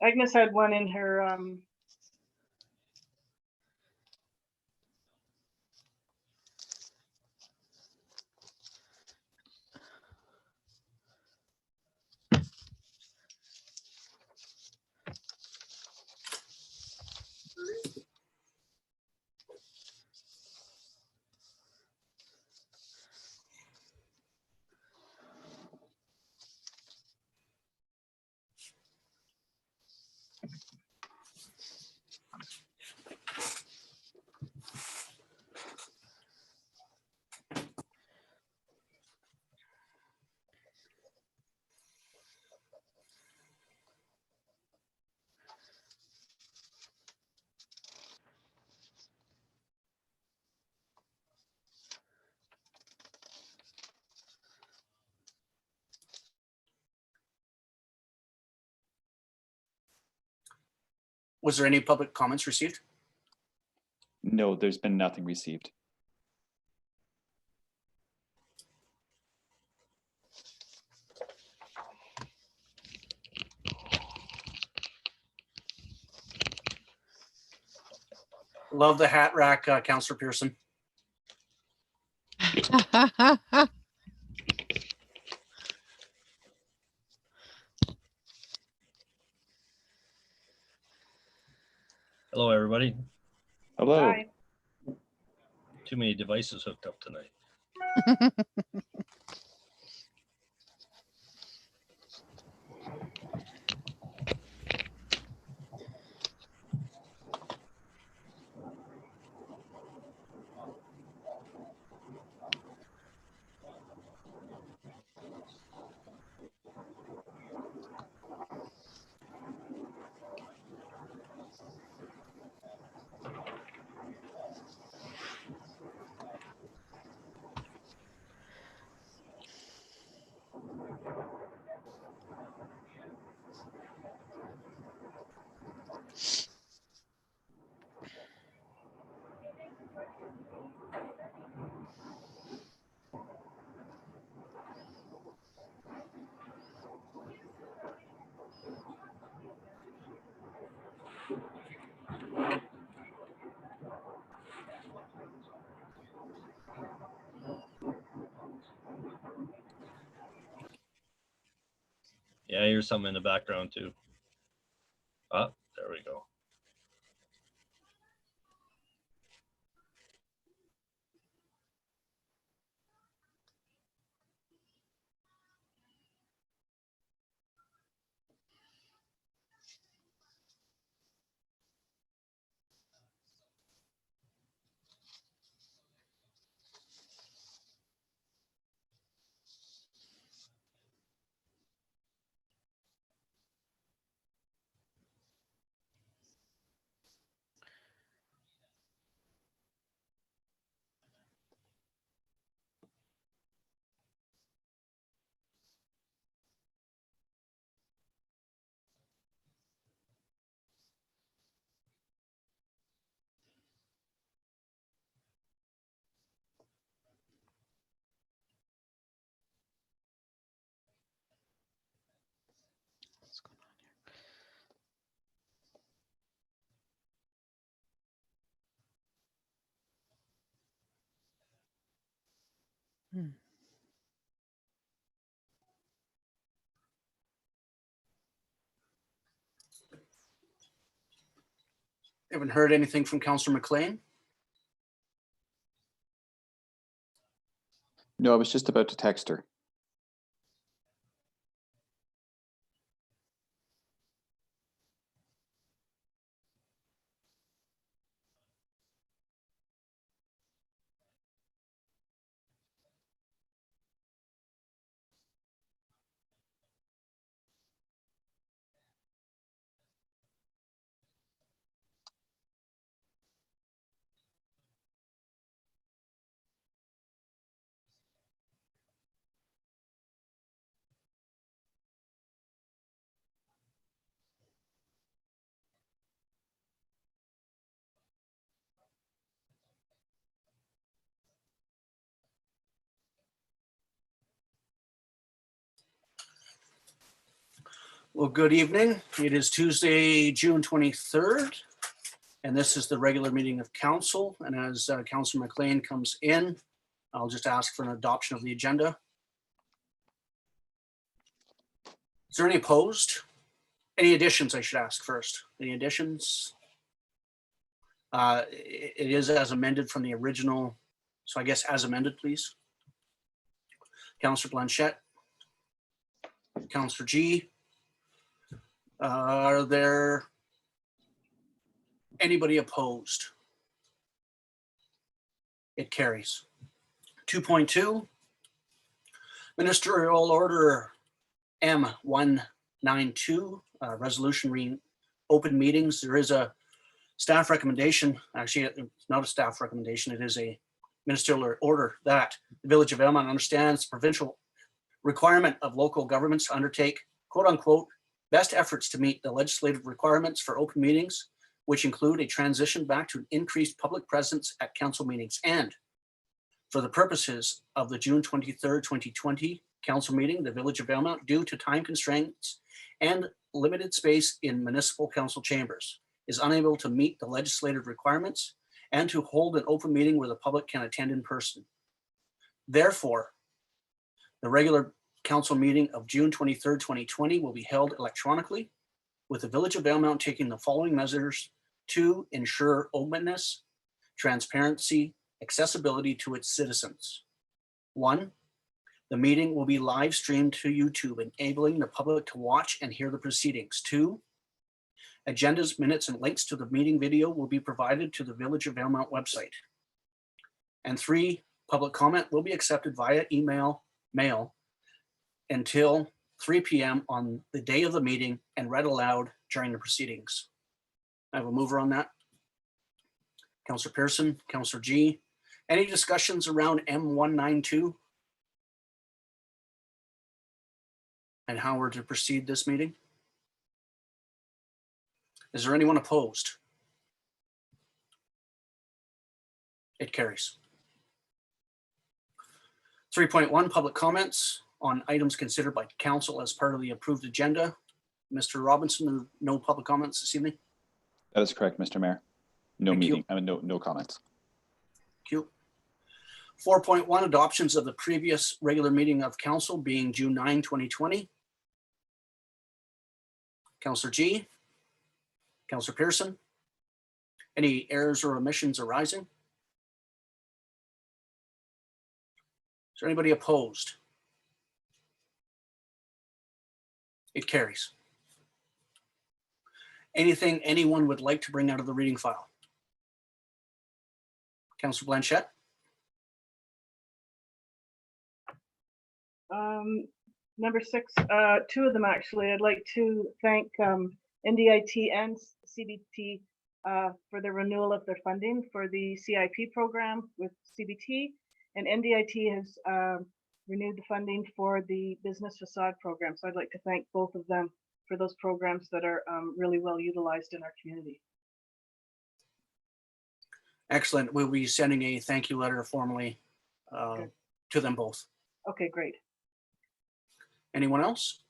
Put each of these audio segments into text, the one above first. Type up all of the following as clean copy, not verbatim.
Agnes had one in her Was there any public comments received? No, there's been nothing received. Love the hat rack, Councillor Pearson. Hello, everybody. Hello. Hi. Too many devices hooked up tonight. Yeah, I hear something in the background too. Ah, there we go. What's going on here? Haven't heard anything from Councillor McLean. No, I was just about to text her. Well, good evening. It is Tuesday, June 23rd, and this is the regular meeting of council. And as Councillor McLean comes in, I'll just ask for an adoption of the agenda. Is there any opposed? Any additions, I should ask first? Any additions? It is as amended from the original, so I guess as amended, please. Councillor Blanchette. Councillor G. Are there anybody opposed? It carries. 2.2, Ministerial Order M192, resolution re open meetings. There is a staff recommendation. Actually, it's not a staff recommendation. It is a ministerial order that the Village of Elmont understands the provincial requirement of local governments to undertake, quote unquote, best efforts to meet the legislative requirements for open meetings, which include a transition back to an increased public presence at council meetings. And for the purposes of the June 23rd, 2020 council meeting, the Village of Elmont, due to time constraints and limited space in municipal council chambers, is unable to meet the legislative requirements and to hold an open meeting where the public can attend in person. Therefore, the regular council meeting of June 23rd, 2020 will be held electronically, with the Village of Elmont taking the following measures to ensure openness, transparency, accessibility to its citizens. 1, the meeting will be live streamed to YouTube, enabling the public to watch and hear the proceedings. 2, agendas, minutes, and links to the meeting video will be provided to the Village of Elmont website. And 3, public comment will be accepted via mail until 3 p.m. on the day of the meeting and read aloud during the proceedings. I have a mover on that. Councillor Pearson, Councillor G. Any discussions around M192 and how we're to proceed this meeting? Is there anyone opposed? It carries. 3.1, public comments on items considered by council as part of the approved agenda. Mr. Robinson, no public comments this evening? That is correct, Mr. Mayor. No Thank you. meeting, I mean, no comments. Thank you. 4.1, adoptions of the previous regular meeting of council being June 9, 2020. Councillor G. Councillor Pearson. Any errors or omissions arising? Is there anybody opposed? It carries. Anything anyone would like to bring out of the reading file? Councillor Blanchette. Number 6, 2 of them actually. I'd like to thank NDIT and CBT for the renewal of their funding for the CIP program with CBT, and NDIT has renewed the funding for the business facade program. So I'd like to thank both of them for those programs that are really well utilized in our community. Excellent. We'll be sending a thank you letter formally to them both. Okay, great. Anyone else?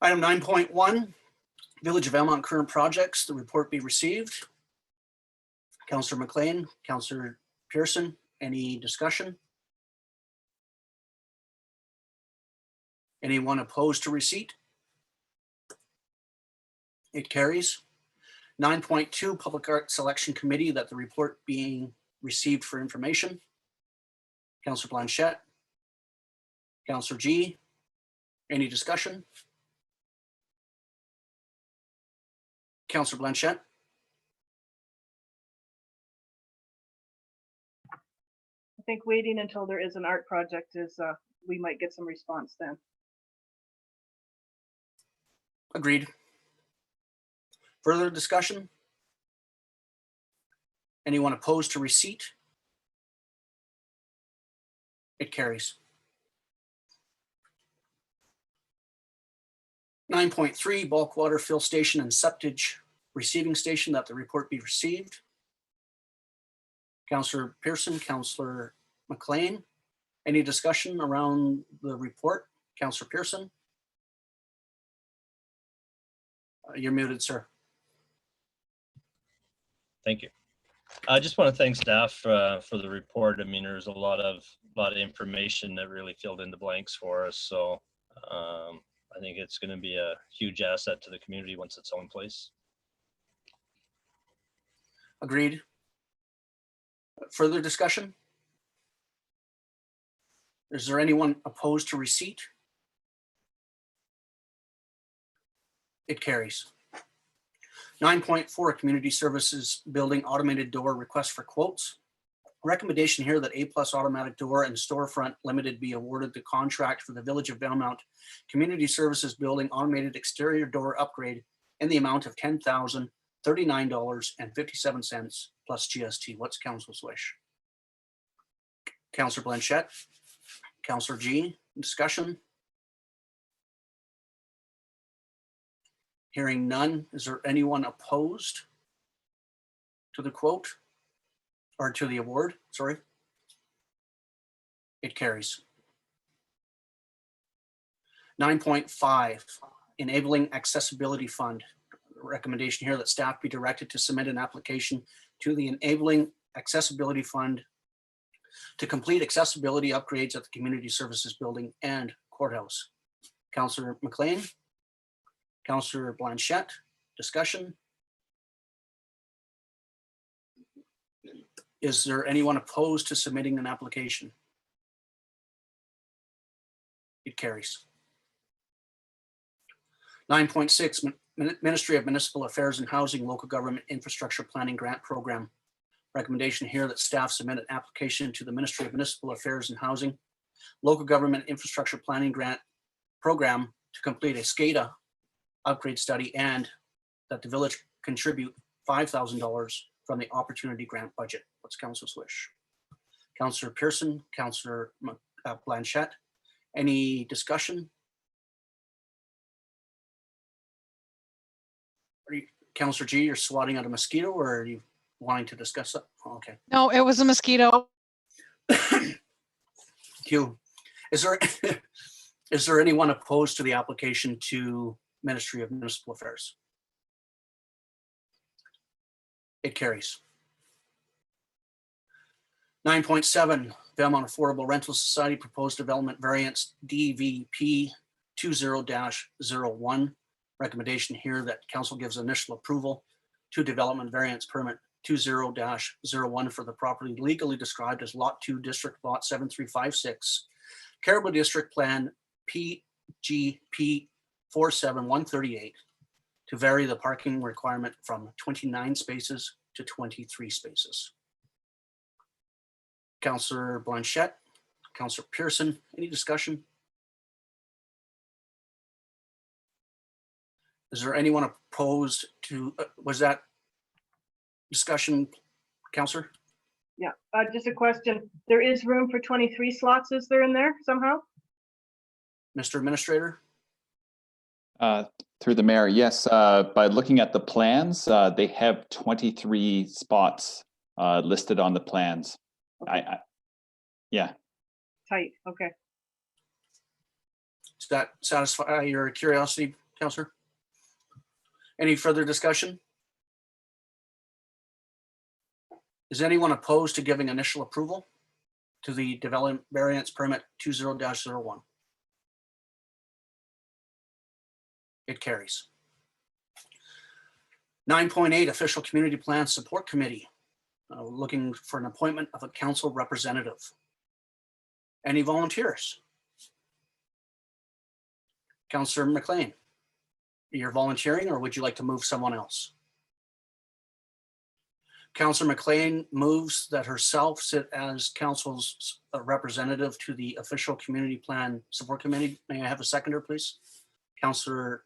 Item 9.1, Village of Elmont current projects, the report be received. Councillor McLean, Councillor Pearson, any discussion? Anyone opposed to receipt? It carries. 9.2, Public Art Selection Committee, that the report being received for information. Councillor Blanchette. Councillor G. Any discussion? Councillor Blanchette. I think waiting until there is an art project is, we might get some response then. Agreed. Further discussion? Anyone opposed to receipt? It carries. 9.3, bulk water fill station and septage receiving station, that the report be received. Councillor Pearson, Councillor McLean, Any discussion around the report? Councillor Pearson? You're muted, sir. Thank you. I just want to thank staff for the report. I mean, there's a lot of information that really filled in the blanks for us. So I think it's going to be a huge asset to the community once it's all in place. Agreed. Further discussion? Is there anyone opposed to receipt? It carries. 9.4, Community Services Building Automated Door Request for Quotes. Recommendation here that A+ Automatic Door and Storefront Limited be awarded the contract for the Village of Belmont Community Services Building Automated Exterior Door Upgrade in the amount of $10,039.57 plus GST. What's council's wish? Councillor Blanchette, Councillor G, discussion? Hearing none, is there anyone opposed to the quote or to the award? Sorry. It carries. 9.5, Enabling Accessibility Fund. Recommendation here that staff be directed to submit an application to the Enabling Accessibility Fund to complete accessibility upgrades at the Community Services Building and Courthouse. Councillor McLean? Councillor Blanchette, discussion? Is there anyone opposed to submitting an application? It carries. 9.6, Ministry of Municipal Affairs and Housing Local Government Infrastructure Planning Grant Program. Recommendation here that staff submit an application to the Ministry of Municipal Affairs and Housing Local Government Infrastructure Planning Grant Program to complete a SCADA upgrade study, and that the village contribute $5,000 from the opportunity grant budget. What's council's wish? Councillor Pearson, Councillor Blanchette, any discussion? Councillor G, you're swatting at a mosquito, or are you wanting to discuss it? Oh, okay. No, it was a mosquito. Q, is there anyone opposed to the application to Ministry of Municipal Affairs? It carries. 9.7, Belmont Affordable Rental Society Proposed Development Variance DVP 20-01. Recommendation here that council gives initial approval to development variance permit 20-01 for the property legally described as Lot 2, District Lot 7356, Caribou District Plan PGP 47138, to vary the parking requirement from 29 spaces to 23 spaces. Councillor Blanchette, Councillor Pearson, any discussion? Is there anyone opposed to, was that discussion, Councillor? Yeah, just a question. There is room for 23 slots, is there in there somehow? Mr. Administrator? Through the mayor, yes. By looking at the plans, they have 23 spots listed on the plans. Yeah. Tight, okay. Does that satisfy your curiosity, Councillor? Any further discussion? Is anyone opposed to giving initial approval to the development variance permit 20-01? It carries. 9.8, Official Community Plan Support Committee, looking for an appointment of a council representative. Any volunteers? Councillor McLean, you're volunteering, or would you like to move someone else? Councillor McLean moves that herself sit as council's representative to the Official Community Plan Support Committee. May I have a seconder, please? Councillor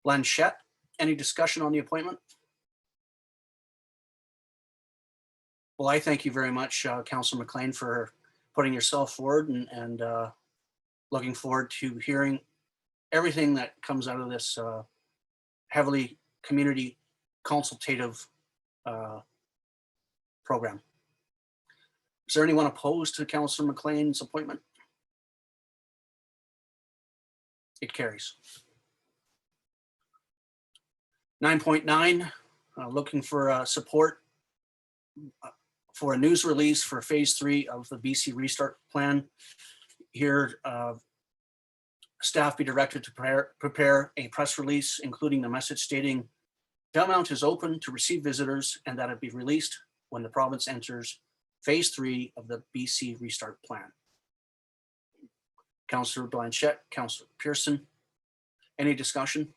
Blanchette, any discussion on the appointment? Well, I thank you very much, Councillor McLean, for putting yourself forward and looking forward to hearing everything that comes out of this heavily community consultative program. Is there anyone opposed to Councillor McLean's appointment? It carries. 9.9, looking for support for a news release for phase 3 of the BC Restart Plan. Here, staff be directed to prepare a press release, including the message stating Valemount is open to receive visitors and that it be released when the province enters phase 3 of the BC Restart Plan. Councillor Blanchette, Councillor Pearson, any discussion?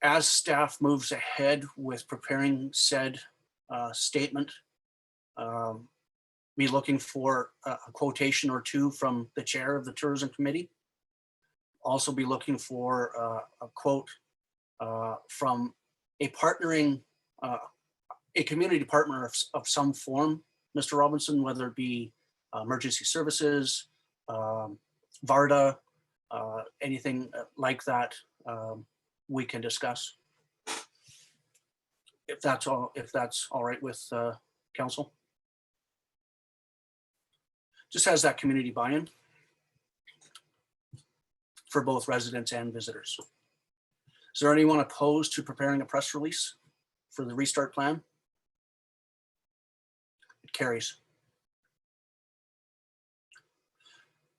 As staff moves ahead with preparing said statement, be looking for a quotation or two from the chair of the Tourism Committee. Also be looking for a quote from a partnering, a community partner of some form, Mr. Robinson, whether it be emergency services, VARDA, anything like that, we can discuss. If that's all right with council. Just has that community buy-in for both residents and visitors. Is there anyone opposed to preparing a press release for the restart plan? It carries.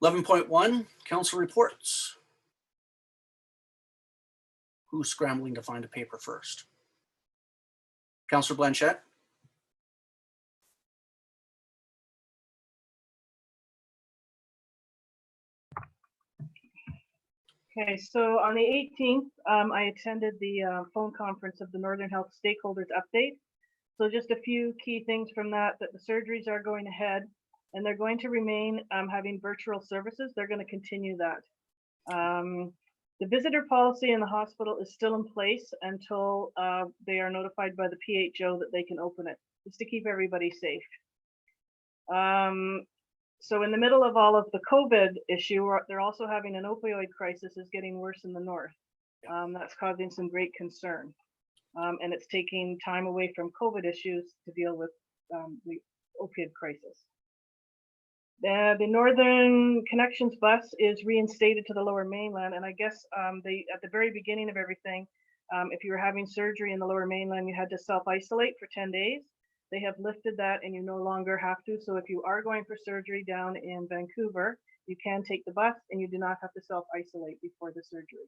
11.1, council reports. Who's scrambling to find a paper first? Councillor Blanchette. Okay, so on the 18th, I attended the phone conference of the Northern Health Stakeholders Update. So just a few key things from that the surgeries are going ahead and they're going to remain having virtual services. They're going to continue that. The visitor policy in the hospital is still in place until they are notified by the PHO that they can open it, just to keep everybody safe. So in the middle of all of the COVID issue, they're also having an opioid crisis is getting worse in the north. That's causing some great concern. And it's taking time away from COVID issues to deal with the opioid crisis. The Northern Connections bus is reinstated to the Lower Mainland. And I guess they at the very beginning of everything, if you were having surgery in the Lower Mainland, you had to self-isolate for 10 days. They have lifted that and you no longer have to. So if you are going for surgery down in Vancouver, you can take the bus and you do not have to self-isolate before the surgery.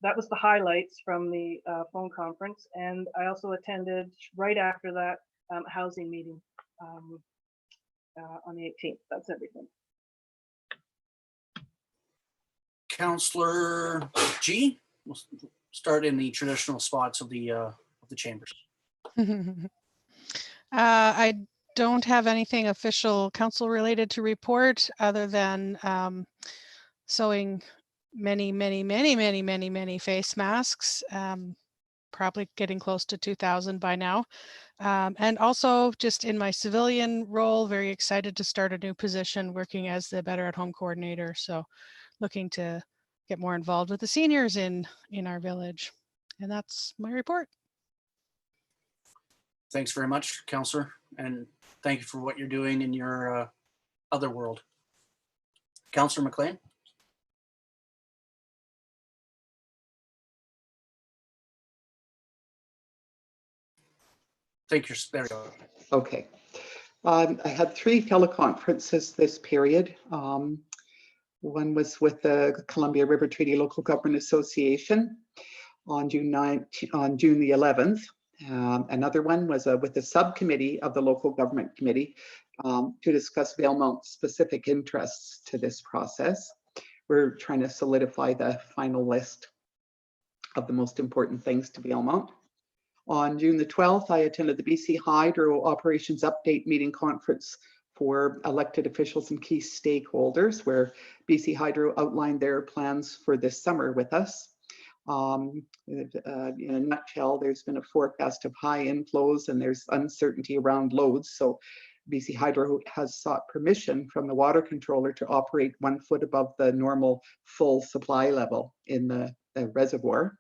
That was the highlights from the phone conference. And I also attended right after that housing meeting on the 18th. That's everything. Councillor G, we'll start in the traditional spots of the chambers. I don't have anything official council related to report other than sewing many face masks, probably getting close to 2,000 by now. And also just in my civilian role, very excited to start a new position working as the Better at Home coordinator. So looking to get more involved with the seniors in our village. And that's my report. Thanks very much, Councillor, and thank you for what you're doing in your other world. Councillor McLean. Thank you. There you go. Okay. I had 3 teleconferences this period. One was with the Columbia River Treaty Local Government Association on June the 11th. Another one was with the subcommittee of the Local Government Committee to discuss Valemount's specific interests to this process. We're trying to solidify the final list of the most important things to Valemount. On June the 12th, I attended the BC Hydro Operations Update Meeting Conference for elected officials and key stakeholders, where BC Hydro outlined their plans for this summer with us. In a nutshell, there's been a forecast of high inflows and there's uncertainty around loads. So BC Hydro has sought permission from the water controller to operate 1 foot above the normal full supply level in the reservoir.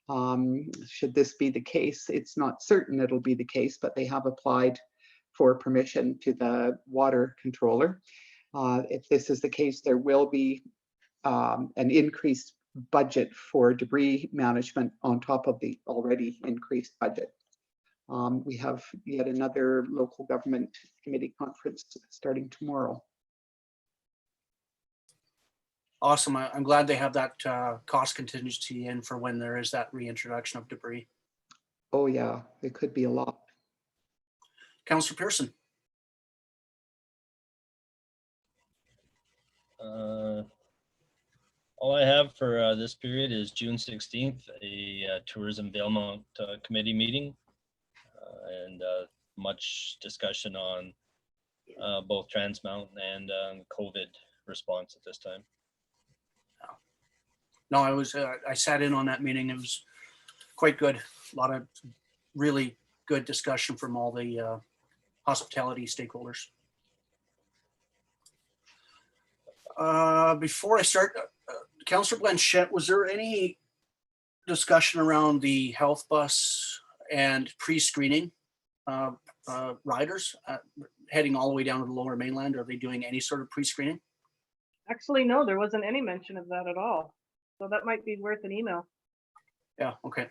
Should this be the case, it's not certain it'll be the case, but they have applied for permission to the water controller. If this is the case, there will be an increased budget for debris management on top of the already increased budget. We have yet another local government committee conference starting tomorrow. Awesome. I'm glad they have that cost contingency in for when there is that reintroduction of debris. Oh yeah, it could be a lot. Councillor Pearson. All I have for this period is June 16th, a Tourism Valemount committee meeting, and much discussion on both Trans Mountain and COVID response at this time. No, I sat in on that meeting. It was quite good. A lot of really good discussion from all the hospitality stakeholders. Before I start, Councillor Blanchette, was there any discussion around the health bus and pre-screening riders heading all the way down to the Lower Mainland? Are they doing any sort of pre-screening? Actually, no, there wasn't any mention of that at all. So that might be worth an email. Yeah, okay.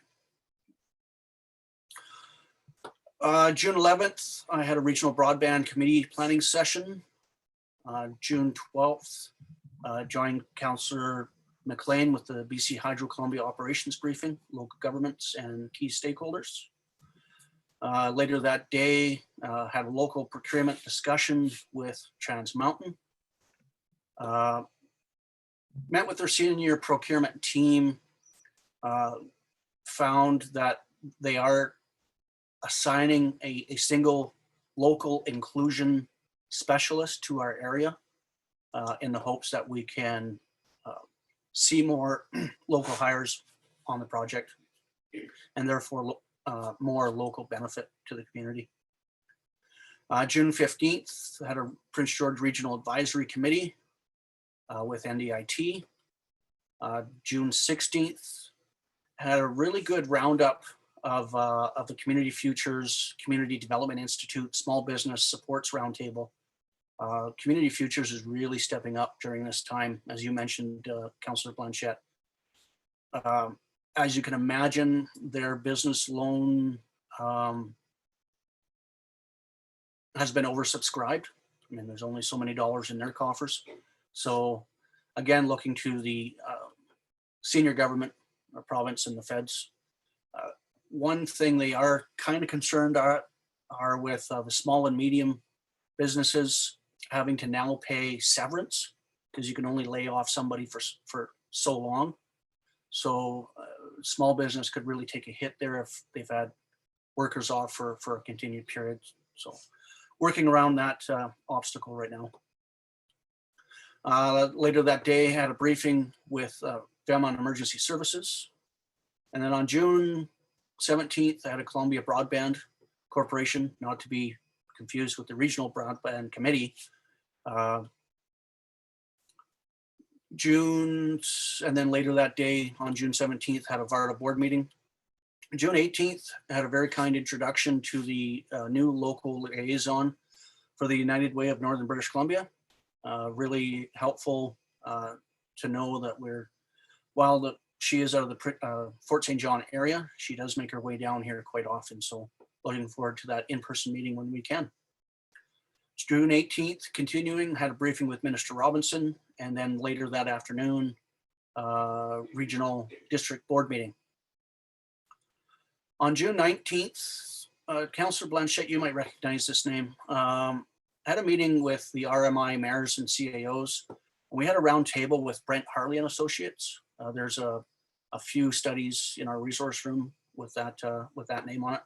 June 11th, I had a regional broadband committee planning session. June 12th, joined Councillor McLean with the BC Hydro Columbia operations briefing, local governments and key stakeholders. Later that day, had a local procurement discussion with Trans Mountain. Met with their senior procurement team, found that they are assigning a single local inclusion specialist to our area in the hopes that we can see more local hires on the project and therefore more local benefit to the community. June 15th, had a Prince George Regional Advisory Committee with NDIT. June 16th, had a really good roundup of the Community Futures, Community Development Institute, Small Business Supports Roundtable. Community Futures is really stepping up during this time, as you mentioned, Councillor Blanchette. As you can imagine, their business loan has been oversubscribed. I mean, there's only so many dollars in their coffers. So again, looking to the senior government, province and the feds. One thing they are kind of concerned are with the small and medium businesses having to now pay severance because you can only lay off somebody for so long. So small business could really take a hit there if they've had workers off for a continued period. So working around that obstacle right now. Later that day, had a briefing with Valemount Emergency Services. And then on June 17th, I had a Columbia Broadband Corporation, not to be confused with the Regional Broadband Committee. And then later that day, on June 17th, had a VARTA board meeting. June 18th, I had a very kind introduction to the new local liaison for the United Way of Northern British Columbia. Really helpful to know that while she is out of the Fort St. John area, she does make her way down here quite often. So looking forward to that in-person meeting when we can. June 18th, continuing, had a briefing with Minister Robinson, and then later that afternoon, regional district board meeting. On June 19th, Councillor Blanchette, you might recognize this name, had a meeting with the RMI mayors and CAOs. We had a round table with Brent Harley and Associates. There's a few studies in our resource room with that name on it.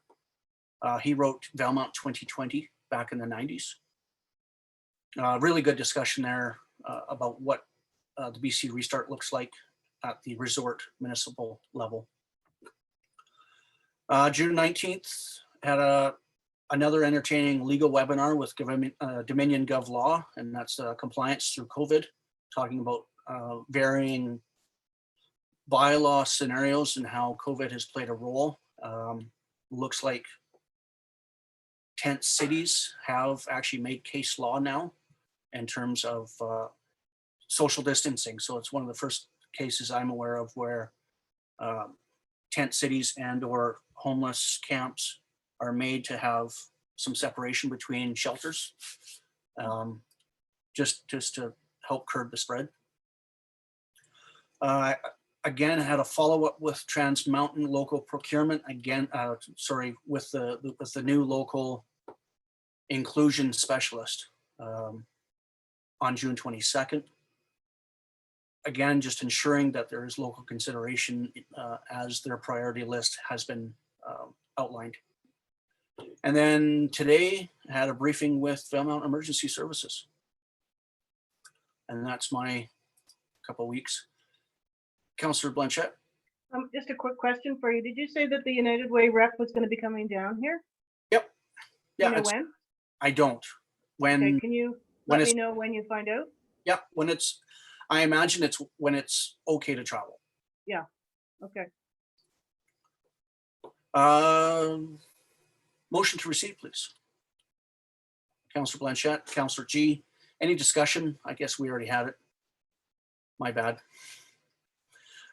He wrote Valemount 2020 back in the 90s. Really good discussion there about what the BC restart looks like at the resort municipal level. June 19th, had another entertaining legal webinar with Dominion Gov Law, and that's compliance through COVID, talking about varying bylaw scenarios and how COVID has played a role. Looks like tent cities have actually made case law now in terms of social distancing. So it's one of the first cases I'm aware of where tent cities and or homeless camps are made to have some separation between shelters, just to help curb the spread. Again, I had a follow-up with Trans Mountain local procurement. Again, with the new local inclusion specialist on June 22nd. Again, just ensuring that there is local consideration as their priority list has been outlined. And then today I had a briefing with Vail Mountain Emergency Services. And that's my couple weeks. Councillor Blanchette. Just a quick question for you. Did you say that the United Way rep was going to be coming down here? Yep. Yeah. You know when? I don't. When? Okay, can you let me know when you find out? Yeah. When it's. I imagine it's when it's okay to travel. Yeah. Okay. Motion to receive, please. Councillor Blanchette, Councillor G. Any discussion? I guess we already had it. My bad.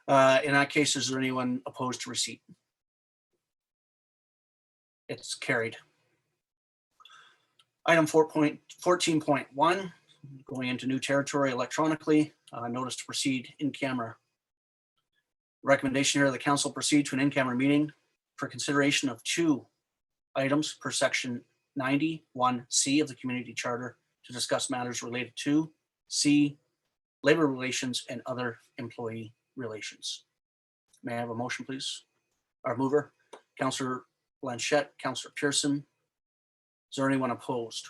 In that case, is there anyone opposed to receipt? It's carried. Item 14.1, going into new territory electronically, notice to proceed in camera. Recommendation here, the council proceed to an in-camera meeting for consideration of 2 items per section 91C of the community charter to discuss matters related to C, labor relations and other employee relations. May I have a motion, please? Our mover, Councillor Blanchette, Councillor Pearson. Is there anyone opposed?